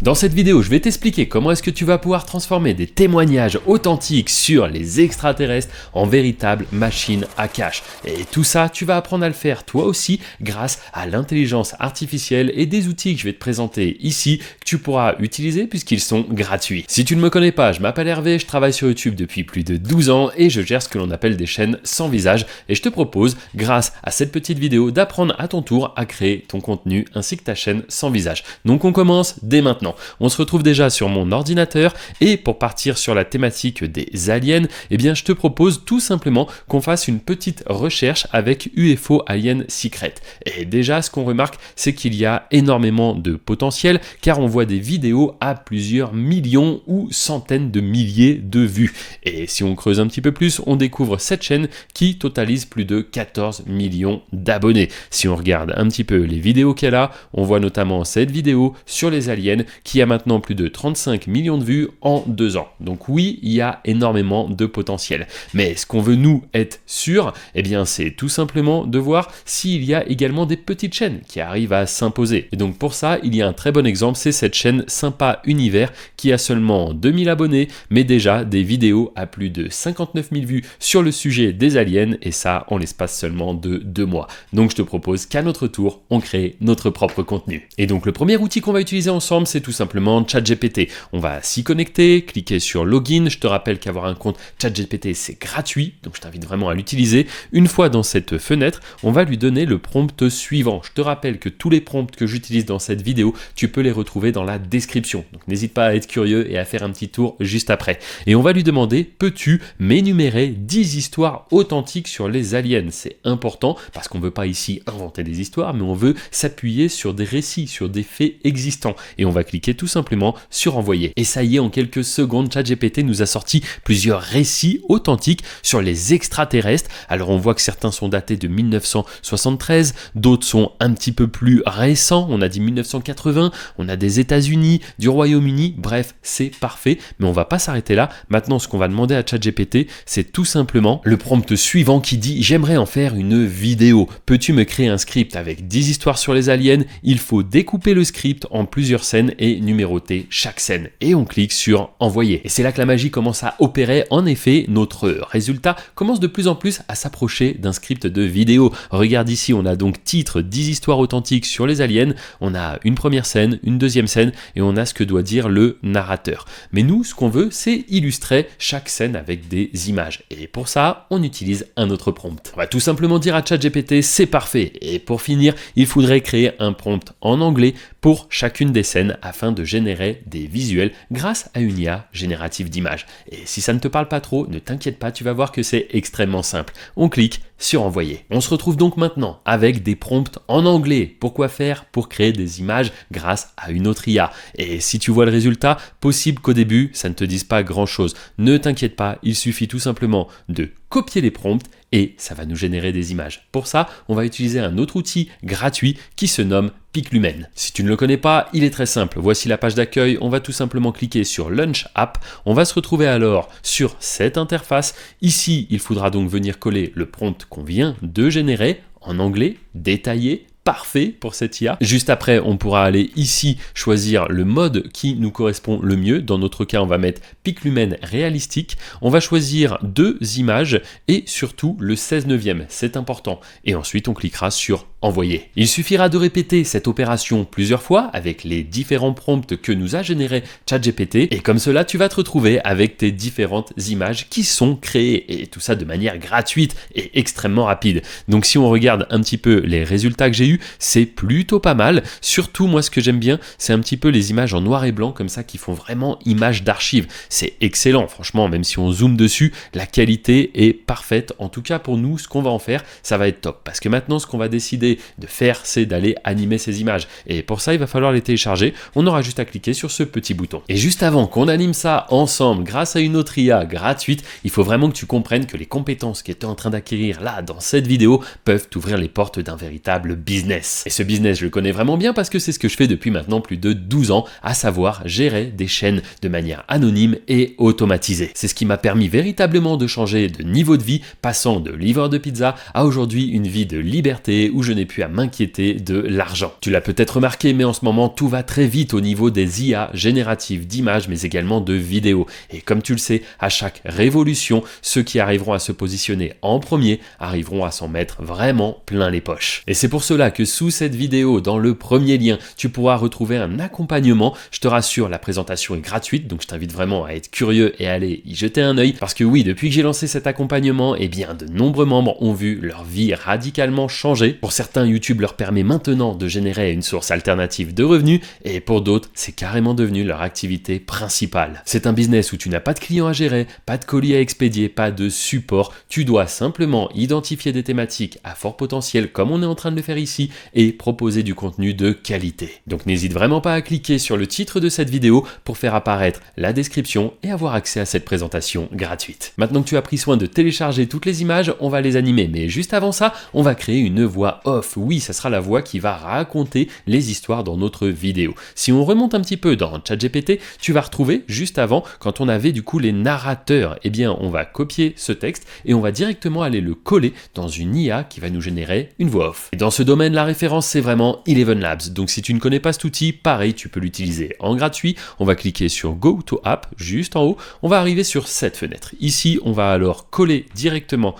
Dans cette vidéo, je vais t'expliquer comment est-ce que tu vas pouvoir transformer des témoignages authentiques sur les extraterrestres en véritables machines à cash. Et tout ça, tu vas apprendre à le faire toi aussi grâce à l'intelligence artificielle et des outils que je vais te présenter ici que tu pourras utiliser puisqu'ils sont gratuits. Si tu ne me connais pas, je m'appelle Hervé, je travaille sur YouTube depuis plus de 12 ans et je gère ce que l'on appelle des chaînes sans visage et je te propose, grâce à cette petite vidéo, d'apprendre à ton tour à créer ton contenu ainsi que ta chaîne sans visage. Donc on commence dès maintenant. On se retrouve déjà sur mon ordinateur et pour partir sur la thématique des aliens, eh bien je te propose tout simplement qu'on fasse une petite recherche avec UFO Alien Secret. Et déjà ce qu'on remarque, c'est qu'il y a énormément de potentiel car on voit des vidéos à plusieurs millions ou centaines de milliers de vues. Et si on creuse un petit peu plus, on découvre cette chaîne qui totalise plus de 14 millions d'abonnés. Si on regarde un petit peu les vidéos qu'elle a, on voit notamment cette vidéo sur les aliens qui a maintenant plus de 35 millions de vues en 2 ans. Donc oui, il y a énormément de potentiel. Mais ce qu'on veut nous être sûr, eh bien c'est tout simplement de voir s'il y a également des petites chaînes qui arrivent à s'imposer. Et donc pour ça, il y a un très bon exemple, c'est cette chaîne Sympa Univers qui a seulement 2000 abonnés, mais déjà des vidéos à plus de 59 000 vues sur le sujet des aliens, et ça en l'espace seulement de 2 mois. Donc je te propose qu'à notre tour, on crée notre propre contenu. Et donc le premier outil qu'on va utiliser ensemble, c'est tout simplement ChatGPT. On va s'y connecter, cliquer sur Login. Je te rappelle qu'avoir un compte ChatGPT, c'est gratuit, donc je t'invite vraiment à l'utiliser. Une fois dans cette fenêtre, on va lui donner le prompt suivant. Je te rappelle que tous les prompts que j'utilise dans cette vidéo, tu peux les retrouver dans la description. Donc n'hésite pas à être curieux et à faire un petit tour juste après. Et on va lui demander, peux-tu m'énumérer 10 histoires authentiques sur les aliens? C'est important parce qu'on ne veut pas ici inventer des histoires, mais on veut s'appuyer sur des récits, sur des faits existants. Et on va cliquer tout simplement sur envoyer. Et ça y est, en quelques secondes, ChatGPT nous a sorti plusieurs récits authentiques sur les extraterrestres. Alors on voit que certains sont datés de 1973, d'autres sont un petit peu plus récents, on a dit 1980, on a des États-Unis, du Royaume-Uni, bref, c'est parfait, mais on va pas s'arrêter là. Maintenant, ce qu'on va demander à ChatGPT, c'est tout simplement le prompt suivant qui dit « J'aimerais en faire une vidéo. Peux-tu me créer un script avec 10 histoires sur les aliens? Il faut découper le script en plusieurs scènes et numéroter chaque scène. » Et on clique sur envoyer. Et c'est là que la magie commence à opérer. En effet, notre résultat commence de plus en plus à s'approcher d'un script de vidéo. Regarde ici, on a donc titre 10 histoires authentiques sur les aliens. On a une première scène, une deuxième scène et on a ce que doit dire le narrateur. Mais nous, ce qu'on veut, c'est illustrer chaque scène avec des images. Et pour ça, on utilise un autre prompt. On va tout simplement dire à ChatGPT, c'est parfait. Et pour finir, il faudrait créer un prompt en anglais pour chacune des scènes afin de générer des visuels grâce à une IA générative d'images. Et si ça ne te parle pas trop, ne t'inquiète pas, tu vas voir que c'est extrêmement simple. On clique sur envoyer. On se retrouve donc maintenant avec des prompts en anglais. Pourquoi faire? Pour créer des images grâce à une autre IA. Et si tu vois le résultat, possible qu'au début, ça ne te dise pas grand chose. Ne t'inquiète pas, il suffit tout simplement de copier les prompts et ça va nous générer des images. Pour ça, on va utiliser un autre outil gratuit qui se nomme Piclumen. Si tu ne le connais pas, il est très simple. Voici la page d'accueil. On va tout simplement cliquer sur Launch App. On va se retrouver alors sur cette interface. Ici, il faudra donc venir coller le prompt qu'on vient de générer en anglais, détaillé, parfait pour cette IA. Juste après, on pourra aller ici choisir le mode qui nous correspond le mieux. Dans notre cas, on va mettre Piclumen réalistique. On va choisir 2 images et surtout le 16/9. C'est important. Et ensuite, on cliquera sur envoyer. Il suffira de répéter cette opération plusieurs fois avec les différents prompts que nous a généré ChatGPT et comme cela, tu vas te retrouver avec tes différentes images qui sont créées et tout ça de manière gratuite et extrêmement rapide. Donc si on regarde un petit peu les résultats que j'ai eu, c'est plutôt pas mal. Surtout moi ce que j'aime bien, c'est un petit peu les images en noir et blanc comme ça qui font vraiment image d'archive. C'est excellent, franchement, même si on zoome dessus, la qualité est parfaite. En tout cas pour nous, ce qu'on va en faire, ça va être top parce que maintenant ce qu'on va décider de faire, c'est d'aller animer ces images. Et pour ça, il va falloir les télécharger. On aura juste à cliquer sur ce petit bouton. Et juste avant qu'on anime ça ensemble, grâce à une autre IA gratuite, il faut vraiment que tu comprennes que les compétences que tu es en train d'acquérir là, dans cette vidéo, peuvent t'ouvrir les portes d'un véritable business. Et ce business, je le connais vraiment bien parce que c'est ce que je fais depuis maintenant plus de 12 ans, à savoir gérer des chaînes de manière anonyme et automatisée. C'est ce qui m'a permis véritablement de changer de niveau de vie, passant de livreur de pizza à aujourd'hui une vie de liberté où je n'ai n'ai plus à m'inquiéter de l'argent. Tu l'as peut-être remarqué, mais en ce moment, tout va très vite au niveau des IA génératives d'images, mais également de vidéos. Et comme tu le sais, à chaque révolution, ceux qui arriveront à se positionner en premier arriveront à s'en mettre vraiment plein les poches. Et c'est pour cela que sous cette vidéo, dans le premier lien, tu pourras retrouver un accompagnement. Je te rassure, la présentation est gratuite, donc je t'invite vraiment à être curieux et à aller y jeter un œil, parce que oui, depuis que j'ai lancé cet accompagnement, eh bien, de nombreux membres ont vu leur vie radicalement changer. Pour certains, YouTube leur permet maintenant de générer une source alternative de revenus, et pour d'autres, c'est carrément devenu leur activité principale. C'est un business où tu n'as pas de clients à gérer, pas de colis à expédier, pas de support. Tu dois simplement identifier des thématiques à fort potentiel, comme on est en train de le faire ici, et proposer du contenu de qualité. Donc n'hésite vraiment pas à cliquer sur le titre de cette vidéo pour faire apparaître la description et avoir accès à cette présentation gratuite. Maintenant que tu as pris soin de télécharger toutes les images, on va les animer, mais juste avant ça, on va créer une voix off. Oui, ça sera la voix qui va raconter les histoires dans notre vidéo. Si on remonte un petit peu dans ChatGPT, tu vas retrouver juste avant, quand on avait du coup les narrateurs, eh bien on va copier ce texte et on va directement aller le coller dans une IA qui va nous générer une voix off. Et dans ce domaine, la référence c'est vraiment Eleven Labs. Donc si tu ne connais pas cet outil, pareil, tu peux l'utiliser en gratuit. On va cliquer sur Go to App juste en haut. On va arriver sur cette fenêtre. Ici, on va alors coller directement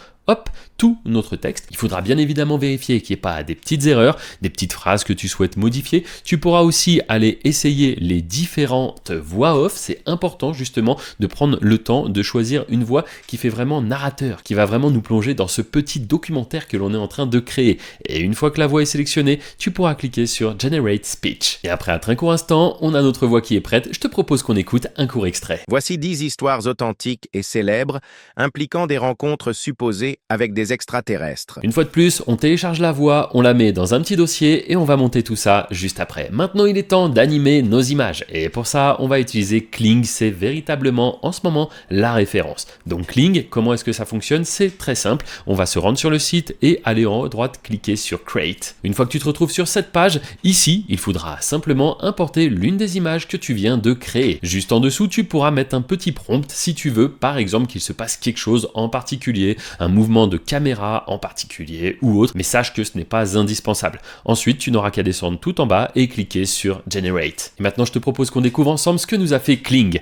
tout notre texte. Il faudra bien évidemment vérifier qu'il n'y ait pas des petites erreurs, des petites phrases que tu souhaites modifier. Tu pourras aussi aller essayer les différentes voix off. C'est important justement de prendre le temps de choisir une voix qui fait vraiment narrateur, qui va vraiment nous plonger dans ce petit documentaire que l'on est en train de créer. Et une fois que la voix est sélectionnée, tu pourras cliquer sur Generate Speech. Et après un très court instant, on a notre voix qui est prête. Je te propose qu'on écoute un court extrait. Voici 10 histoires authentiques et célèbres impliquant des rencontres supposées avec des extraterrestres. Une fois de plus, on télécharge la voix, on la met dans un petit dossier et on va monter tout ça juste après. Maintenant, il est temps d'animer nos images. Et pour ça, on va utiliser Kling. C'est véritablement en ce moment la référence. Donc Kling, comment est-ce que ça fonctionne? C'est très simple. On va se rendre sur le site et aller en haut à droite, cliquer sur Create. Une fois que tu te retrouves sur cette page, ici, il faudra simplement importer l'une des images que tu viens de créer. Juste en dessous, tu pourras mettre un petit prompt si tu veux, par exemple, qu'il se passe quelque chose en particulier, un mouvement de caméra en particulier ou autre, mais sache que ce n'est pas indispensable. Ensuite, tu n'auras qu'à descendre tout en bas et cliquer sur Generate. Et maintenant, je te propose qu'on découvre ensemble ce que nous a fait Kling.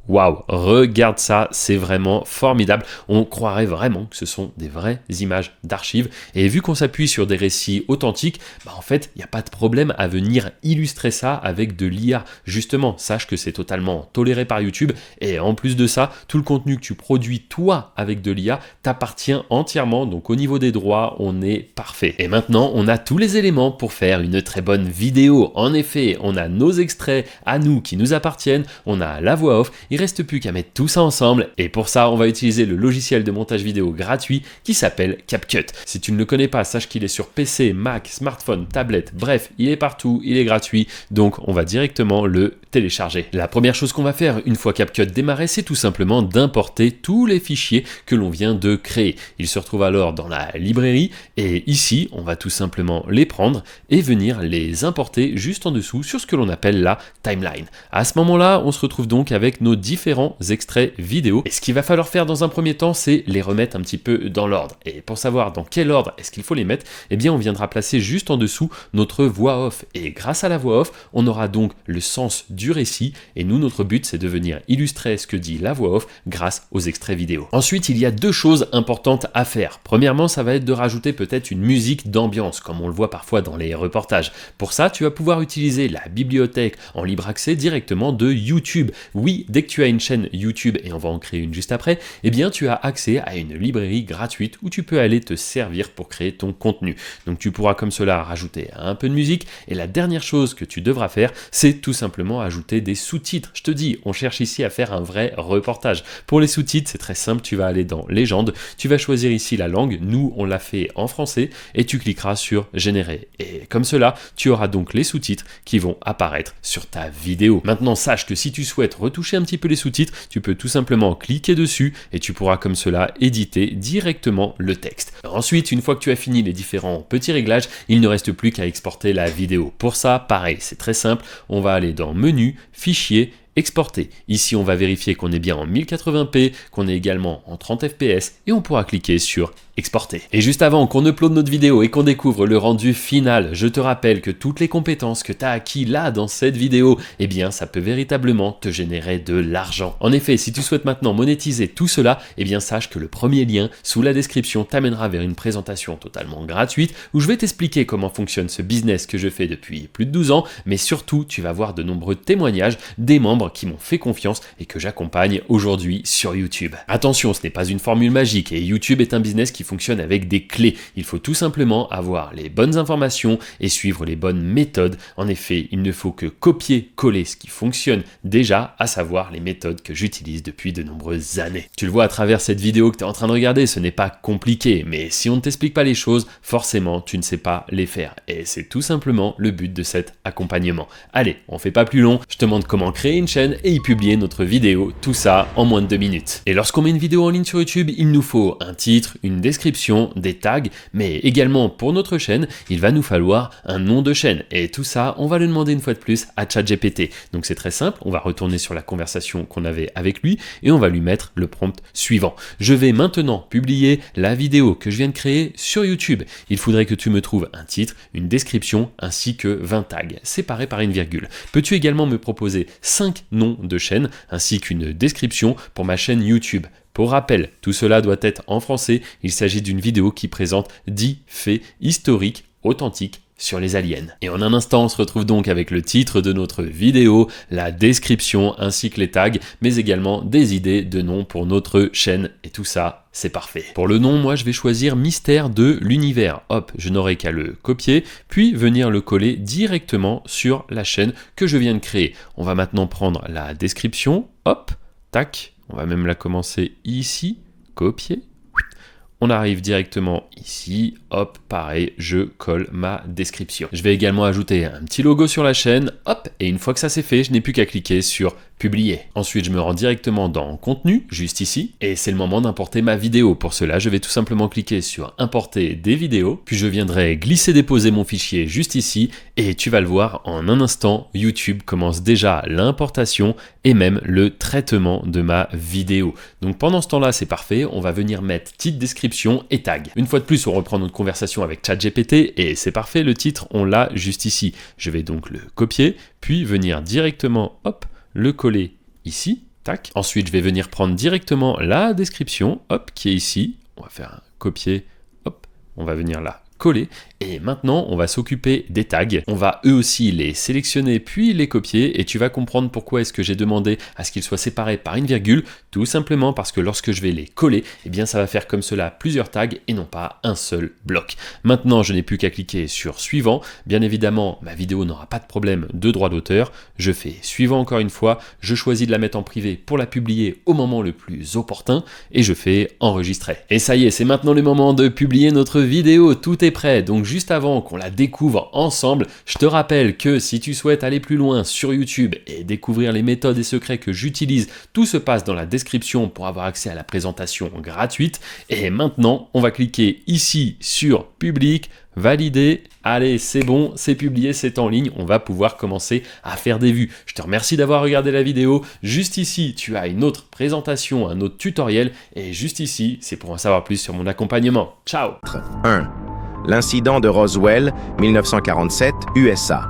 Waouh, regarde ça, c'est vraiment formidable. On croirait vraiment que ce sont des vraies images d'archives. Et vu qu'on s'appuie sur des récits authentiques, en fait, il n'y a pas de problème à venir illustrer ça avec de l'IA. Justement, sache que c'est totalement toléré par YouTube. Et en plus de ça, tout le contenu que tu produis toi avec de l'IA t'appartient entièrement. Donc au niveau des droits, on est parfait. Et maintenant, on a tous les éléments pour faire une très bonne vidéo. En effet, on a nos extraits à nous qui nous appartiennent. On a la voix off. Il reste plus qu'à mettre tout ça ensemble et pour ça on va utiliser le logiciel de montage vidéo gratuit qui s'appelle CapCut. Si tu ne le connais pas, sache qu'il est sur PC, Mac, smartphone, tablette, bref, il est partout, il est gratuit, donc on va directement le télécharger. La première chose qu'on va faire une fois CapCut démarré, c'est tout simplement d'importer tous les fichiers que l'on vient de créer. Ils se retrouvent alors dans la librairie et ici on va tout simplement les prendre et venir les importer juste en dessous sur ce que l'on appelle la timeline. À ce moment-là, on se retrouve donc avec nos différents extraits vidéo. Et ce qu'il va falloir faire dans un premier temps, c'est les remettre un petit peu dans l'ordre. Et pour savoir dans quel ordre est-ce qu'il faut les mettre, eh bien on viendra placer juste en dessous notre voix off. Et grâce à la voix off, on aura donc le sens du récit. Et nous, notre but, c'est de venir illustrer ce que dit la voix off grâce aux extraits vidéo. Ensuite, il y a deux choses importantes à faire. Premièrement, ça va être de rajouter peut-être une musique d'ambiance, comme on le voit parfois dans les reportages. Pour ça, tu vas pouvoir utiliser la bibliothèque en libre accès directement de YouTube. Oui, dès que tu as une chaîne YouTube, et on va en créer une juste après, eh bien tu as accès à une librairie gratuite où tu peux aller te servir pour créer ton contenu. Donc tu pourras comme cela rajouter un peu de musique, et la dernière chose que tu devras faire, c'est tout simplement ajouter des sous-titres. Je te dis, on cherche ici à faire un vrai reportage. Pour les sous-titres, c'est très simple, tu vas aller dans Légende, tu vas choisir ici la langue, nous on l'a fait en français, et tu cliqueras sur Générer. Et comme cela, tu auras donc les sous-titres qui vont apparaître sur ta vidéo. Maintenant, sache que si tu souhaites retoucher un petit peu les sous-titres, tu peux tout simplement cliquer dessus et tu pourras comme cela éditer directement le texte. Ensuite, une fois que tu as fini les différents petits réglages, il ne reste plus qu'à exporter la vidéo. Pour ça, pareil, c'est très simple, on va aller dans Menu, Fichier, Exporter. Ici, on va vérifier qu'on est bien en 1080p, qu'on est également en 30 fps et on pourra cliquer sur exporter. Et juste avant qu'on upload notre vidéo et qu'on découvre le rendu final, je te rappelle que toutes les compétences que tu as acquis là dans cette vidéo, eh bien ça peut véritablement te générer de l'argent. En effet, si tu souhaites maintenant monétiser tout cela, eh bien sache que le premier lien sous la description t'amènera vers une présentation totalement gratuite où je vais t'expliquer comment fonctionne ce business que je fais depuis plus de 12 ans, mais surtout tu vas voir de nombreux témoignages des membres qui m'ont fait confiance et que j'accompagne aujourd'hui sur YouTube. Attention, ce n'est pas une formule magique et YouTube est un business qui fonctionne avec des clés. Il faut tout simplement avoir les bonnes informations et suivre les bonnes méthodes. En effet, il ne faut que copier-coller ce qui fonctionne déjà, à savoir les méthodes que j'utilise depuis de nombreuses années. Tu le vois à travers cette vidéo que tu es en train de regarder, ce n'est pas compliqué, mais si on ne t'explique pas les choses, forcément tu ne sais pas les faire. Et c'est tout simplement le but de cet accompagnement. Allez, on fait pas plus long, je te montre comment créer une chaîne et y publier notre vidéo, tout ça en moins de 2 minutes. Et lorsqu'on met une vidéo en ligne sur YouTube, il nous faut un titre, une description, des tags, mais également pour notre chaîne, il va nous falloir un nom de chaîne. Et tout ça, on va le demander une fois de plus à ChatGPT. Donc c'est très simple, on va retourner sur la conversation qu'on avait avec lui et on va lui mettre le prompt suivant. Je vais maintenant publier la vidéo que je viens de créer sur YouTube. Il faudrait que tu me trouves un titre, une description ainsi que 20 tags, séparés par une virgule. Peux-tu également me proposer 5 noms de chaîne ainsi qu'une description pour ma chaîne YouTube? Pour rappel, tout cela doit être en français. Il s'agit d'une vidéo qui présente 10 faits historiques authentiques sur les aliens. Et en un instant, on se retrouve donc avec le titre de notre vidéo, la description ainsi que les tags, mais également des idées de noms pour notre chaîne. Et tout ça, c'est parfait. Pour le nom, moi, je vais choisir Mystère de l'univers. Hop, je n'aurai qu'à le copier, puis venir le coller directement sur la chaîne que je viens de créer. On va maintenant prendre la description. Hop, tac. On va même la commencer ici. Copier. On arrive directement ici, hop, pareil, je colle ma description. Je vais également ajouter un petit logo sur la chaîne, hop, et une fois que ça c'est fait, je n'ai plus qu'à cliquer sur publier. Ensuite, je me rends directement dans contenu, juste ici, et c'est le moment d'importer ma vidéo. Pour cela, je vais tout simplement cliquer sur importer des vidéos, puis je viendrai glisser-déposer mon fichier juste ici, et tu vas le voir en un instant, YouTube commence déjà l'importation et même le traitement de ma vidéo. Donc pendant ce temps-là, c'est parfait, on va venir mettre titre, description et tag. Une fois de plus, on reprend notre conversation avec ChatGPT, et c'est parfait, le titre, on l'a juste ici. Je vais donc le copier, puis venir directement, hop, le coller ici, tac. Ensuite, je vais venir prendre directement la description, hop, qui est ici. On va faire un copier, hop, on va venir là coller. Et maintenant, on va s'occuper des tags. On va eux aussi les sélectionner puis les copier et tu vas comprendre pourquoi est-ce que j'ai demandé à ce qu'ils soient séparés par une virgule. Tout simplement parce que lorsque je vais les coller, eh bien ça va faire comme cela plusieurs tags et non pas un seul bloc. Maintenant, je n'ai plus qu'à cliquer sur suivant. Bien évidemment, ma vidéo n'aura pas de problème de droit d'auteur. Je fais suivant encore une fois. Je choisis de la mettre en privé pour la publier au moment le plus opportun et je fais enregistrer. Et ça y est, c'est maintenant le moment de publier notre vidéo. Tout est prêt. Donc juste avant qu'on la découvre ensemble, je te rappelle que si tu souhaites aller plus loin sur YouTube et découvrir les méthodes et secrets que j'utilise, tout se passe dans la description pour avoir accès à la présentation gratuite. Et maintenant, on va cliquer ici sur public, valider. Allez, c'est bon, c'est publié, c'est en ligne, on va pouvoir commencer à faire des vues. Je te remercie d'avoir regardé la vidéo. Juste ici, tu as une autre présentation, un autre tutoriel. Et juste ici, c'est pour en savoir plus sur mon accompagnement. Ciao. 1. L'incident de Roswell, 1947, USA.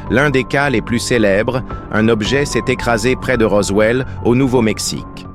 L'un des cas les plus célèbres, un objet s'est écrasé près de Roswell, au Nouveau-Mexique.